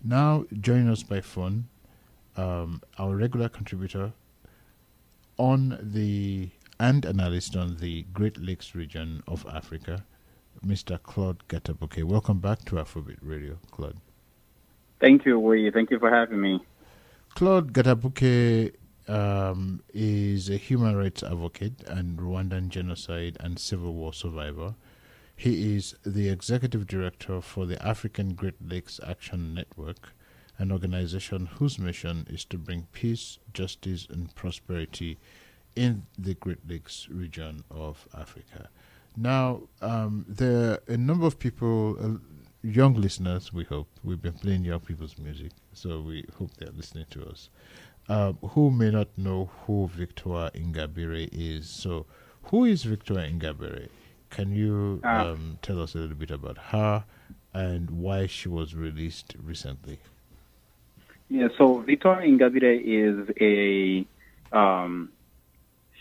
Now, joining us by phone, our regular contributor on the and analyst on the Great Lakes region of Africa, Mr. Claude Gatebuke. Welcome back to Afrobeat Radio, Claude. Thank you, Wei. Thank you for having me. Claude Gatebuke is a human rights advocate and Rwandan genocide and civil war survivor. He is the executive director for the African Great Lakes Action Network, an organization whose mission is to bring peace, justice, and prosperity in the Great Lakes region of Africa. Now, there are a number of people, young listeners, we hope. We've been playing young people's music, so we hope they're listening to us, who may not know who Victoire Ingabire is. So, who is Victoire Ingabire? Can you tell us a little bit about her and why she was released recently? Yeah, so Victoire Ingabire is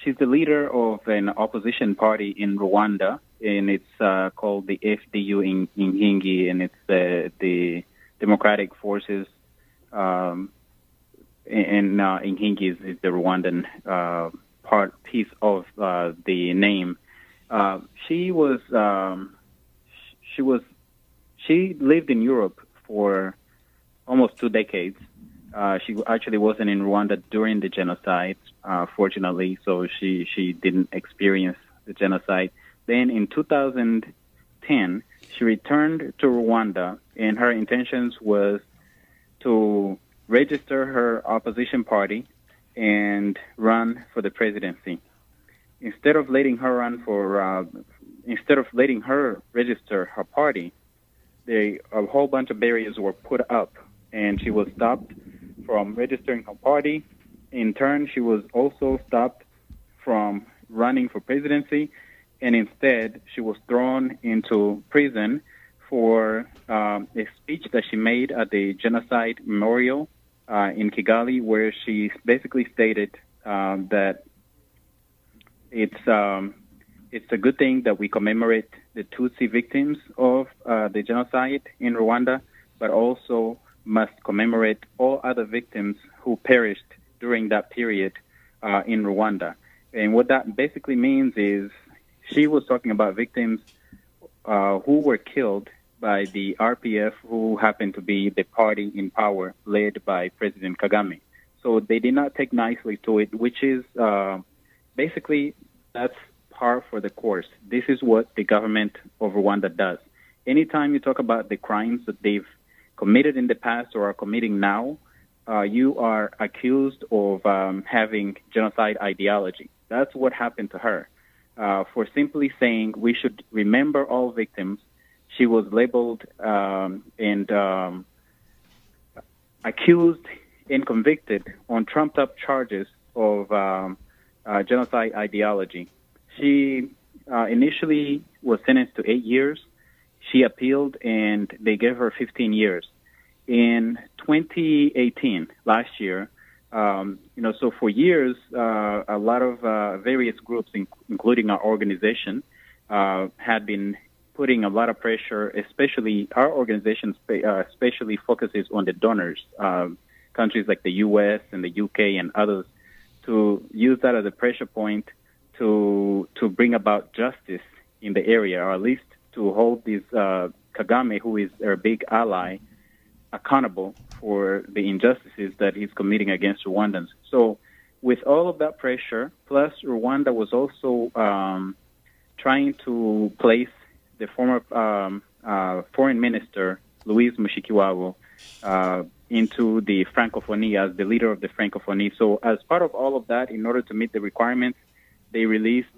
she's the leader of an opposition party in Rwanda, and it's called the FDU in Inkingi, and it's the Democratic Forces, and Inkingi is the Rwandan piece of the name. She lived in Europe for almost 2 decades. She actually wasn't in Rwanda during the genocide, fortunately, so she didn't experience the genocide. Then in 2010, she returned to Rwanda, and her intentions was to register her opposition party and run for the presidency. Instead of letting her register her party, a whole bunch of barriers were put up, and she was stopped from registering her party. In turn, she was also stopped from running for presidency, and instead, she was thrown into prison for a speech that she made at the Genocide Memorial in Kigali, where she basically stated that it's a good thing that we commemorate the Tutsi victims of the genocide in Rwanda, but also must commemorate all other victims who perished during that period in Rwanda. And what that basically means is she was talking about victims who were killed by the RPF, who happened to be the party in power led by President Kagame. So they did not take nicely to it, which is basically that's par for the course. This is what the government of Rwanda does. Anytime you talk about the crimes that they've committed in the past or are committing now, you are accused of having genocide ideology. That's what happened to her. For simply saying we should remember all victims, she was labeled and accused and convicted on trumped-up charges of genocide ideology. She initially was sentenced to 8 years. She appealed, and they gave her 15 years. In 2018, last year, so for years, a lot of various groups, including our organization, had been putting a lot of pressure, especially our organization especially focuses on the donors, countries like the U.S. and the U.K. and others, to use that as a pressure point to bring about justice in the area, or at least to hold this Kagame, who is their big ally, accountable for the injustices that he's committing against Rwandans. So with all of that pressure, plus Rwanda was also trying to place the former foreign minister, Louise Mushikiwabo, into the Francophonie as the leader of the Francophonie. So as part of all of that, in order to meet the requirements, they released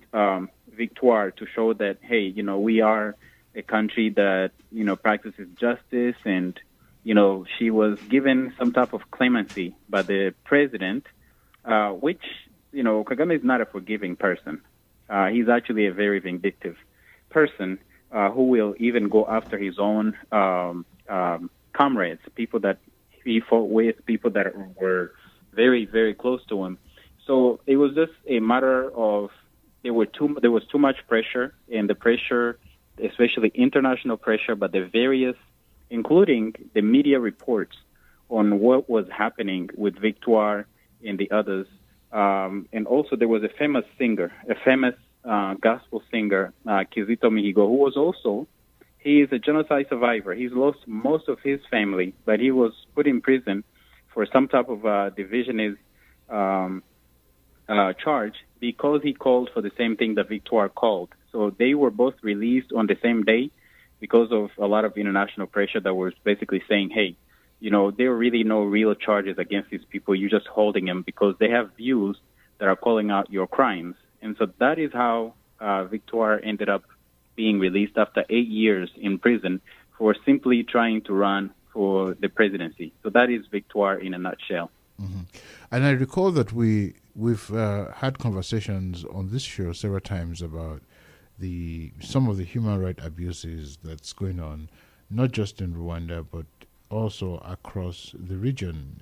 Victoire to show that, hey, we are a country that, practices justice, and, she was given some type of clemency by the president, which, Kagame is not a forgiving person. He's actually a very vindictive person who will even go after his own comrades, people that he fought with, people that were very, very close to him. So it was just a matter of there was too much pressure, and the pressure, especially international pressure, but the various, including the media reports on what was happening with Victoire and the others. And also there was a famous gospel singer, Kizito Mihigo, who was also, he is a genocide survivor. He's lost most of his family, but he was put in prison for some type of divisionist charge because he called for the same thing that Victoire called. So they were both released on the same day because of a lot of international pressure that was basically saying, hey, there are really no real charges against these people. You're just holding them because they have views that are calling out your crimes. And so that is how Victoire ended up being released after 8 years in prison for simply trying to run for the presidency. So that is Victoire in a nutshell. Mm-hmm. And I recall that we've had conversations on this show several times about some of the human rights abuses that's going on, not just in Rwanda, but also across the region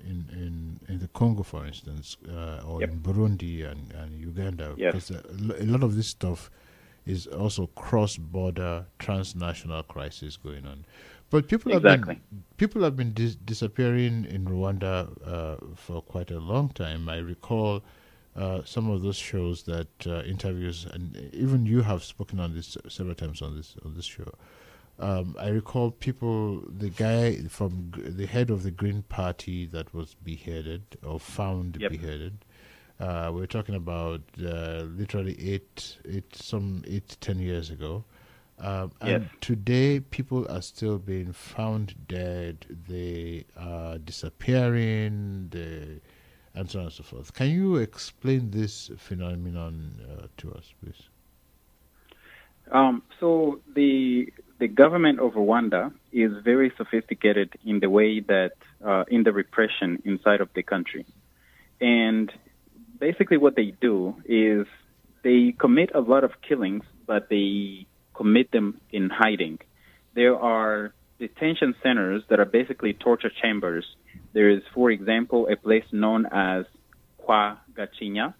in the Congo, for instance, or in Burundi and Uganda. Because a lot of this stuff is also cross-border, transnational crisis going on. But people have been disappearing in Rwanda for quite a long time. I recall some of those shows that interviews, and even you have spoken on this several times on this show. I recall the guy from the head of the Green Party that was beheaded or found beheaded. We're talking about literally 10 years ago. And today, people are still being found dead. They are disappearing, and so on and so forth. Can you explain this phenomenon to us, please? So the government of Rwanda is very sophisticated in the way that in the repression inside of the country, and basically what they do is they commit a lot of killings, but they commit them in hiding. There are detention centers that are basically torture chambers. There is, for example, a place known as Kwa Gachinya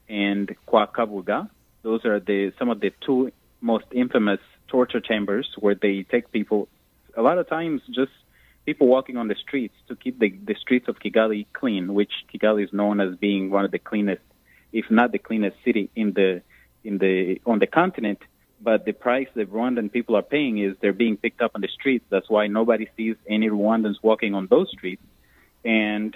and Kwa Kabuga. Those are some of the two most infamous torture chambers where they take people, a lot of times just people walking on the streets to keep the streets of Kigali clean, which Kigali is known as being one of the cleanest, if not the cleanest city on the continent. But the price that Rwandan people are paying is they're being picked up on the streets. That's why nobody sees any Rwandans walking on those streets. And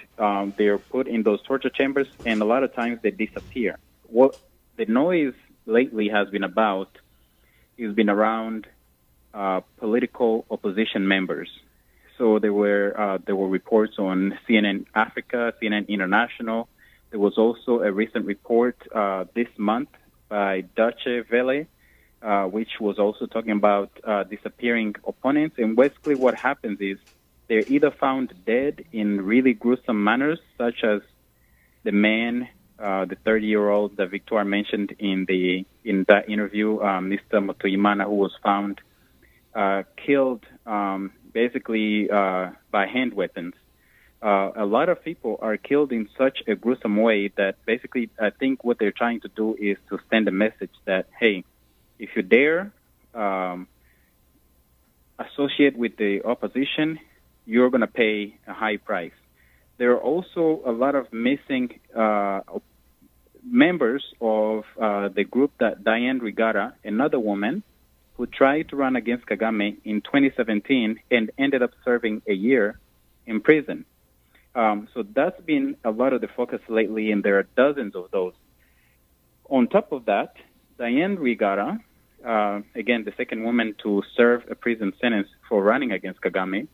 they're put in those torture chambers, and a lot of times they disappear. What the noise lately has been about has been around political opposition members. So there were reports on CNN Africa, CNN International. There was also a recent report this month by Deutsche Welle, which was also talking about disappearing opponents. And basically what happens is they're either found dead in really gruesome manners, such as the man, the 30-year-old that Victoire mentioned in that interview, Mr. Motoyimana, who was found killed basically by hand weapons. A lot of people are killed in such a gruesome way that basically I think what they're trying to do is to send a message that, hey, if you dare associate with the opposition, you're going to pay a high price. There are also a lot of missing members of the group that Diane Rigara, another woman, who tried to run against Kagame in 2017 and ended up serving a year in prison. So that's been a lot of the focus lately, and there are dozens of those. On top of that, Diane Rigara, again, the second woman to serve a prison sentence for running against Kagame,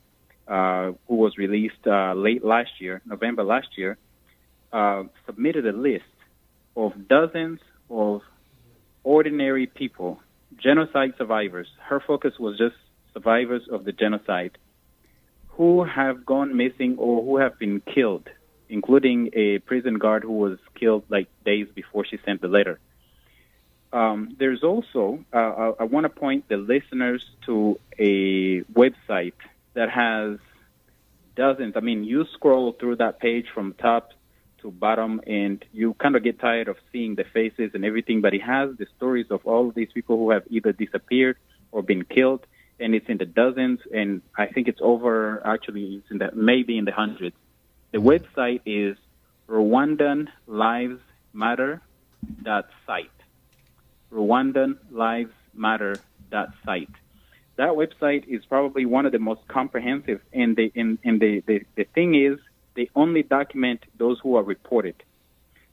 who was released late last year, November last year, submitted a list of dozens of ordinary people, genocide survivors. Her focus was just survivors of the genocide who have gone missing or who have been killed, including a prison guard who was killed like days before she sent the letter. There's also, I want to point the listeners to a website that has dozens. I mean, you scroll through that page from top to bottom, and you kind of get tired of seeing the faces and everything, but it has the stories of all of these people who have either disappeared or been killed, and it's in the dozens, and I think it's over, actually, it's maybe in the hundreds. The website is RwandanLivesMatter.site. RwandanLivesMatter.site. That website is probably one of the most comprehensive, and the thing is, they only document those who are reported.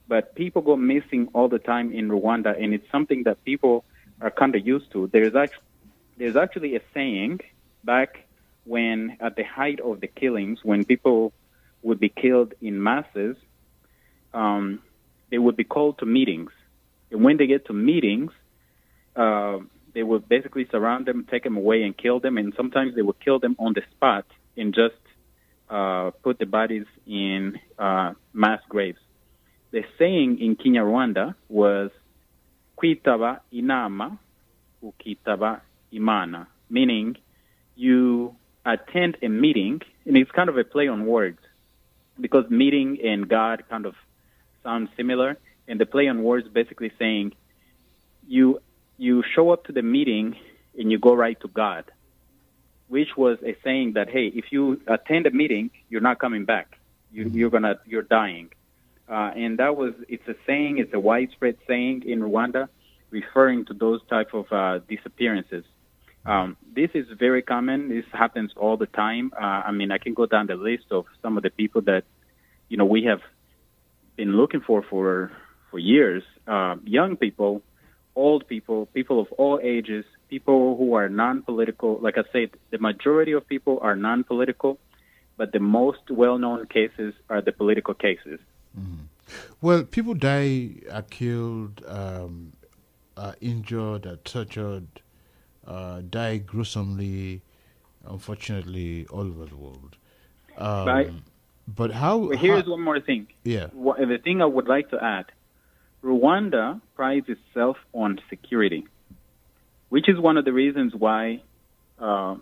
But people go missing all the time in Rwanda, and it's something that people are kind of used to. There's actually a saying back when, at the height of the killings, when people would be killed in masses, they would be called to meetings. And when they get to meetings, they would basically surround them, take them away, and kill them. And sometimes they would kill them on the spot and just put the bodies in mass graves. The saying in Kinyarwanda was kwitaba inama ukitaba imana, meaning you attend a meeting, and it's kind of a play on words because meeting and God kind of sound similar, and the play on words basically saying you show up to the meeting and you go right to God, which was a saying that, hey, if you attend a meeting, you're not coming back. You're dying. And it's a saying, it's a widespread saying in Rwanda referring to those type of disappearances. This is very common. This happens all the time. I mean, I can go down the list of some of the people that, we have been looking for years. Young people, old people, people of all ages, people who are non-political. Like I said, the majority of people are non-political, but the most well-known cases are the political cases. Mm-hmm. Well, people are killed, are injured, are tortured, die gruesomely, unfortunately, all over the world. But here's one more thing. Yeah. The thing I would like to add, Rwanda prides itself on security, which is one of the reasons why the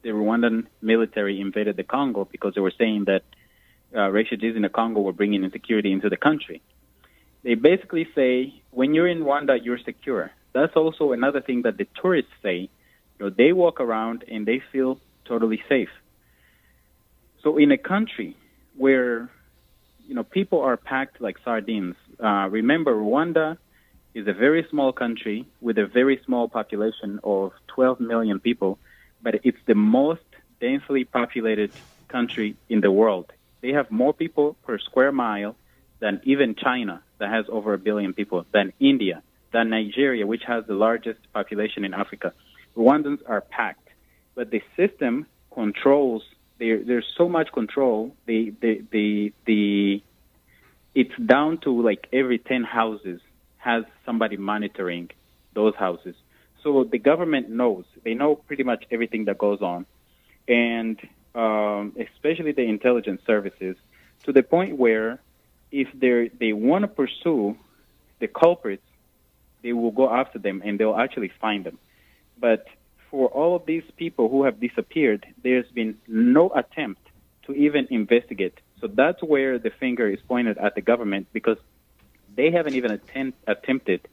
Rwandan military invaded the Congo, because they were saying that refugees in the Congo were bringing insecurity into the country. They basically say, when you're in Rwanda, you're secure. That's also another thing that the tourists say. They walk around and they feel totally safe. So in a country where, people are packed like sardines, remember, Rwanda is a very small country with a very small population of 12 million people, but it's the most densely populated country in the world. They have more people per square mile than even China, that has over 1 billion people, than India, than Nigeria, which has the largest population in Africa. Rwandans are packed, but the system controls. There's so much control. It's down to like every 10 houses has somebody monitoring those houses. So the government knows. They know pretty much everything that goes on, and especially the intelligence services, to the point where if they want to pursue the culprits, they will go after them and they'll actually find them. But for all of these people who have disappeared, there's been no attempt to even investigate. So that's where the finger is pointed at the government, because they haven't even attempted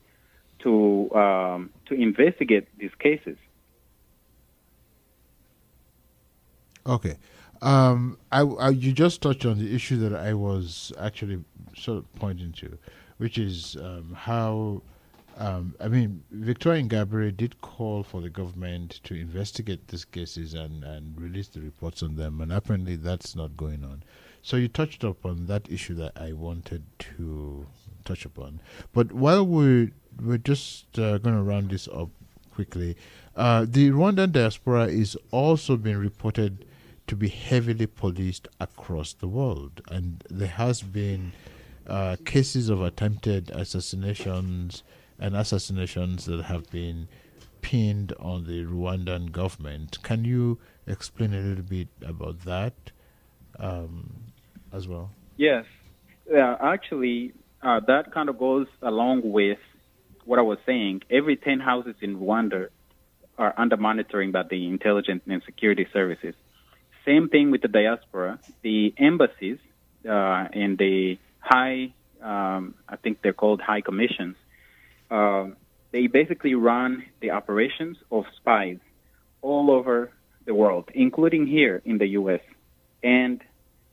to investigate these cases. Okay. You just touched on the issue that I was actually sort of pointing to, which is how, Victoria Ingabire did call for the government to investigate these cases and release the reports on them, and apparently that's not going on. So you touched upon that issue that I wanted to touch upon. But while we're just going to round this up quickly, the Rwandan diaspora is also being reported to be heavily policed across the world, and there has been cases of attempted assassinations that have been pinned on the Rwandan government. Can you explain a little bit about that as well? Yes. Actually, that kind of goes along with what I was saying. Every 10 houses in Rwanda are under monitoring by the intelligence and security services. Same thing with the diaspora. The embassies and the high, I think they're called high commissions, they basically run the operations of spies all over the world, including here in the U.S. And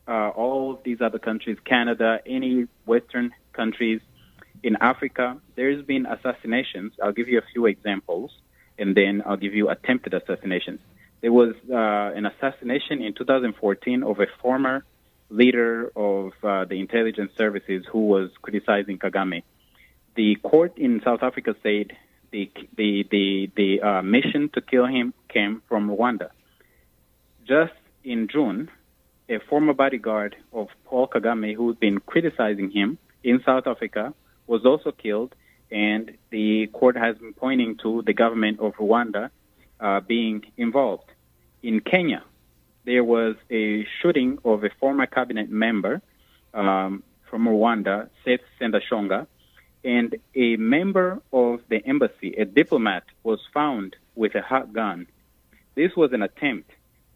all of these these other countries, Canada, any Western countries, in Africa, there's been assassinations. I'll give you a few examples, and then I'll give you attempted assassinations. There was an assassination in 2014 of a former leader of the intelligence services who was criticizing Kagame. The court in South Africa said the mission to kill him came from Rwanda. Just in June, a former bodyguard of Paul Kagame, who's been criticizing him in South Africa, was also killed, and the court has been pointing to the government of Rwanda being involved. In Kenya, there was a shooting of a former cabinet member from Rwanda, Seth Sendashonga, and a member of the embassy, a diplomat, was found with a hot gun. This was an attempt.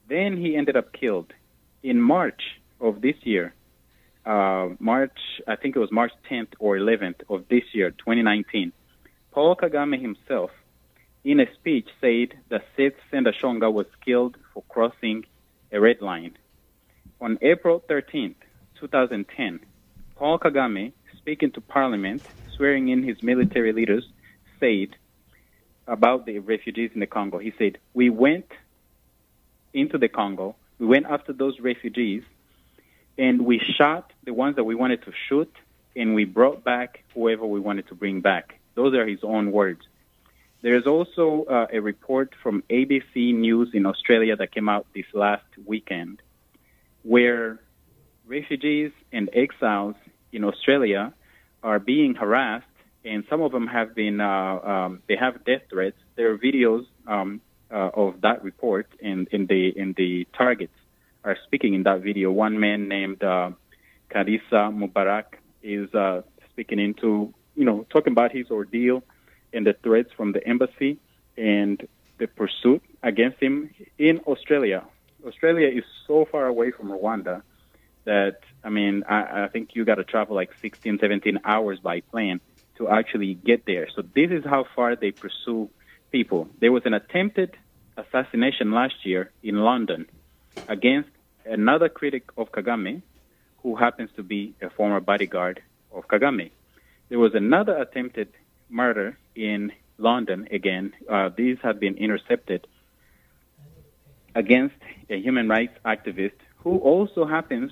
Then he ended up killed. In March of this year, I think it was March 10th or 11th of this year, 2019, Paul Kagame himself, in a speech, said that Seth Sendashonga was killed for crossing a red line. On April 13th, 2010, Paul Kagame, speaking to Parliament, swearing in his military leaders, said about the refugees in the Congo, he said, "We went into the Congo, we went after those refugees, and we shot the ones that we wanted to shoot, and we brought back whoever we wanted to bring back." Those are his own words. There is also a report from ABC News in Australia that came out this last weekend, where refugees and exiles in Australia are being harassed, and some of them have been, they have death threats. There are videos of that report, and in the targets are speaking in that video. One man named Karisa Mubarak is speaking into, talking about his ordeal and the threats from the embassy and the pursuit against him in Australia. Australia is so far away from Rwanda that, I think you got to travel like 16, 17 hours by plane to actually get there. So this is how far they pursue people. There was an attempted assassination last year in London against another critic of Kagame, who happens to be a former bodyguard of Kagame. There was another attempted murder in London again. These have been intercepted against a human rights activist who also happened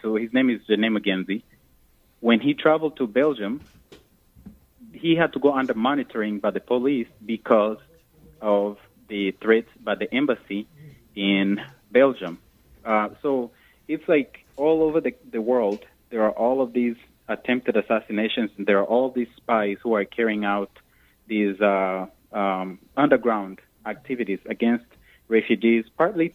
to, his name is Jene Mugenzi. When he traveled to Belgium, he had to go under monitoring by the police because of the threats by the embassy in Belgium. So it's like all over the world, there are all of these attempted assassinations, and there are all these spies who are carrying out these underground activities against refugees, partly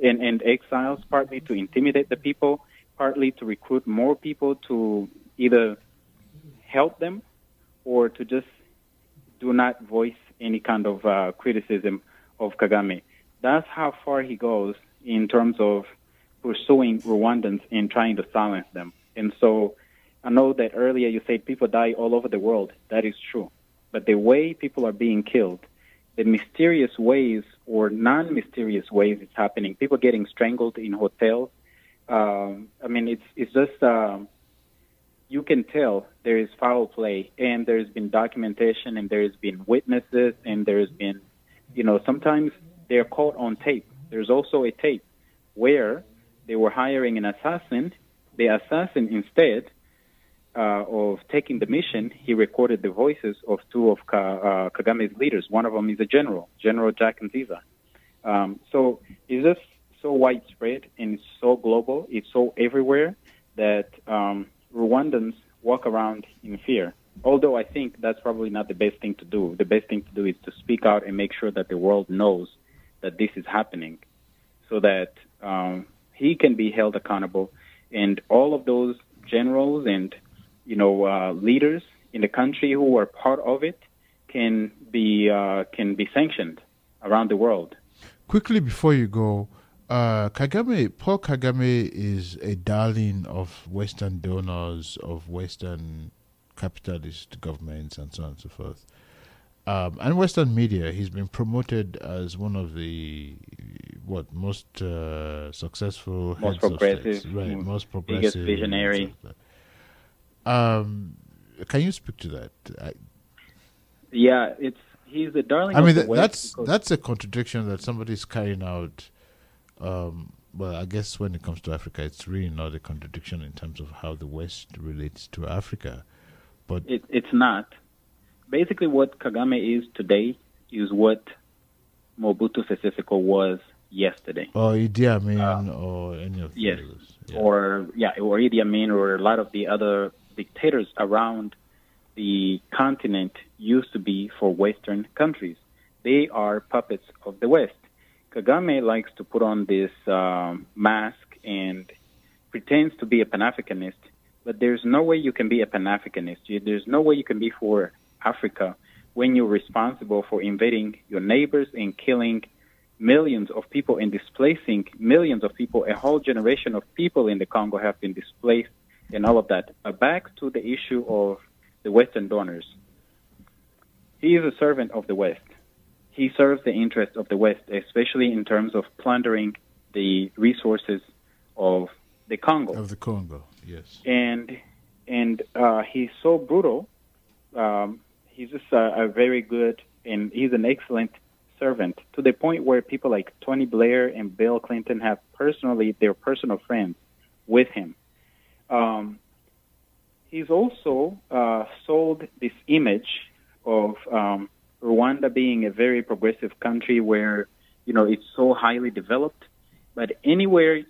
and exiles, partly to intimidate the people, partly to recruit more people to either help them or to just do not voice any kind of criticism of Kagame. That's how far he goes in terms of pursuing Rwandans and trying to silence them. And so I know that earlier you said people die all over the world. That is true. But the way people are being killed, the mysterious ways or non-mysterious ways it's happening, people getting strangled in hotels, it's just, you can tell there is foul play, and there's been documentation, and there's been witnesses, and there's been, sometimes they're caught on tape. There's also a tape where they were hiring an assassin. The assassin, instead of taking the mission, he recorded the voices of two of Kagame's leaders. One of them is a General Jack Nziza. So it's just so widespread, and it's so global, it's so everywhere that Rwandans walk around in fear. Although I think that's probably not the best thing to do. The best thing to do is to speak out and make sure that the world knows that this is happening, so that he can be held accountable, and all of those generals and leaders in the country who are part of it can be sanctioned around the world. Quickly before you go, Paul Kagame is a darling of Western donors, of Western capitalist governments, and so on and so forth. and Western media, he's been promoted as one of the most successful Most heads of progressive, states, right? Most biggest progressive. visionary. Can you speak to that? Yeah, he's the darling I mean, of the West. that's a contradiction that somebody's carrying out. Well, I guess when it comes to Africa, it's really not a contradiction in terms of how the West relates to Africa, but It's not. Basically, what Kagame is today is what Mobutu Sese Seko was yesterday. or Idi Amin or any of Yes, those. or Idi Amin or a lot of the other dictators around the continent used to be for Western countries. They are puppets of the West. Kagame likes to put on this mask and pretends to be a Pan-Africanist, but there's no way you can be a Pan-Africanist. There's no way you can be for Africa when you're responsible for invading your neighbors and killing millions of people and displacing millions of people. A whole generation of people in the Congo have been displaced and all of that. But back to the issue of the Western donors. He is a servant of the West. He serves the interests of the West, especially in terms of plundering the resources of the Congo. Of the Congo, yes. And he's so brutal. He's just a very good, and he's an excellent servant, to the point where people like Tony Blair and Bill Clinton have their personal friends with him. He's also sold this image of Rwanda being a very progressive country where, it's so highly developed. But anywhere,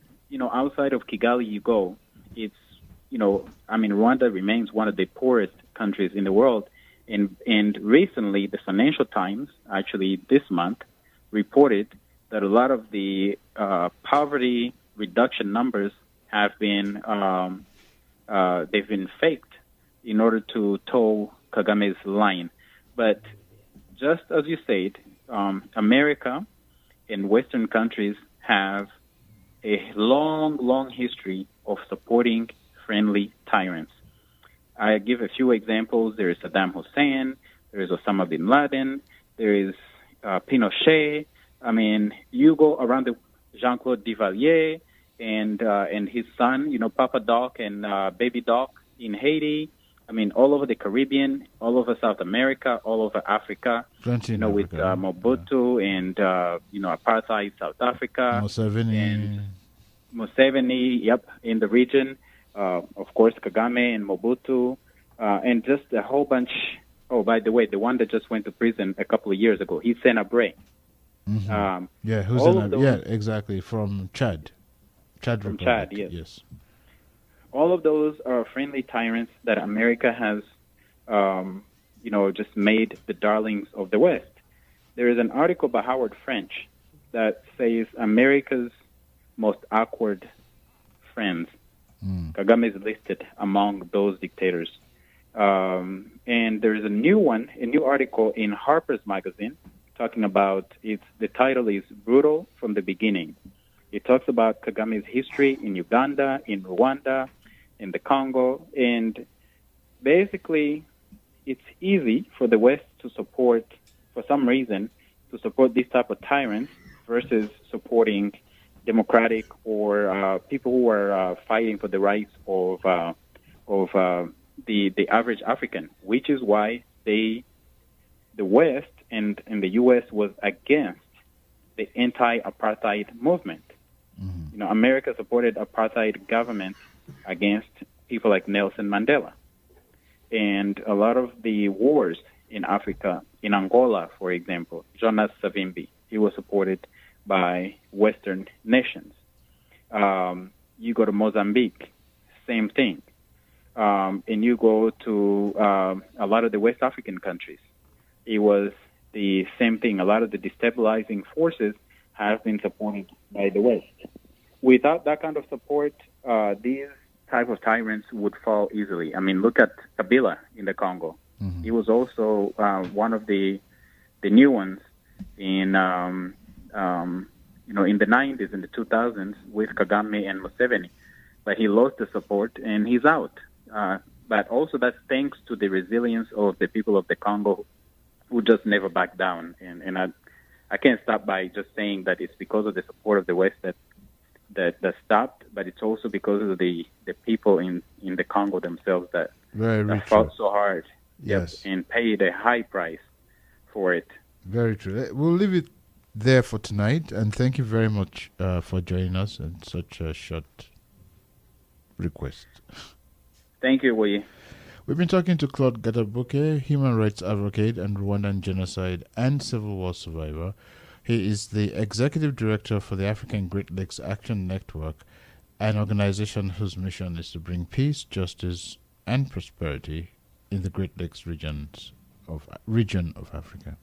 outside of Kigali you go, it's, Rwanda remains one of the poorest countries in the world. And recently, the Financial Times, actually this month, reported that a lot of the poverty reduction numbers have been they've been faked in order to toe Kagame's line. But just as you said, America and Western countries have a long, long history of supporting friendly tyrants. I give a few examples. There is Saddam Hussein, there is Osama bin Laden, there is Pinochet. I mean, you go around the Jean-Claude Duvalier and his son, Papa Doc and Baby Doc in Haiti. I mean, all over the Caribbean, all over South America, all over Africa. With Mobutu and apartheid South Africa. Museveni, yep, in the region. Of course, Kagame and Mobutu, and just a whole bunch. Oh, by the way, the one that just went to prison a couple of years ago, he's Senabre. Mm-hmm. Exactly, from Chad. From Chad, yes. All of those are friendly tyrants that America has, just made the darlings of the West. There is an article by Howard French that says America's most awkward friends. Kagame is listed among those dictators. And there is a new article in Harper's Magazine talking about the title is Brutal from the Beginning. It talks about Kagame's history in Uganda, in Rwanda, in the Congo, and basically it's easy for the West to support, for some reason, these type of tyrants versus supporting democratic or people who are fighting for the rights of the average African, which is why the West and the U.S. was against the anti-apartheid movement. Mm-hmm. America supported apartheid government against people like Nelson Mandela. And a lot of the wars in Africa, in Angola, for example, Jonas Savimbi, he was supported by Western nations. You go to Mozambique, same thing. And you go to a lot of the West African countries, it was the same thing. A lot of the destabilizing forces have been supported by the West. Without that kind of support, these type of tyrants would fall easily. I mean, look at Kabila in the Congo. Mm-hmm. He was also one of the new ones in the 90s and the 2000s with Kagame and Museveni. But he lost the support and he's out. But also that's thanks to the resilience of the people of the Congo who just never back down. And I can't stop by just saying that it's because of the support of the West that stopped, but it's also because of the people in the Congo themselves that fought so hard. Yes. Yep, and paid a high price for it. Very true. We'll leave it there for tonight, and thank you very much for joining us in such a short request. Thank you, Woyi. We've been talking to Claude Gatebuke, human rights advocate and Rwandan genocide and civil war survivor. He is the executive director for the African Great Lakes Action Network, an organization whose mission is to bring peace, justice, and prosperity in the Great Lakes region of Africa.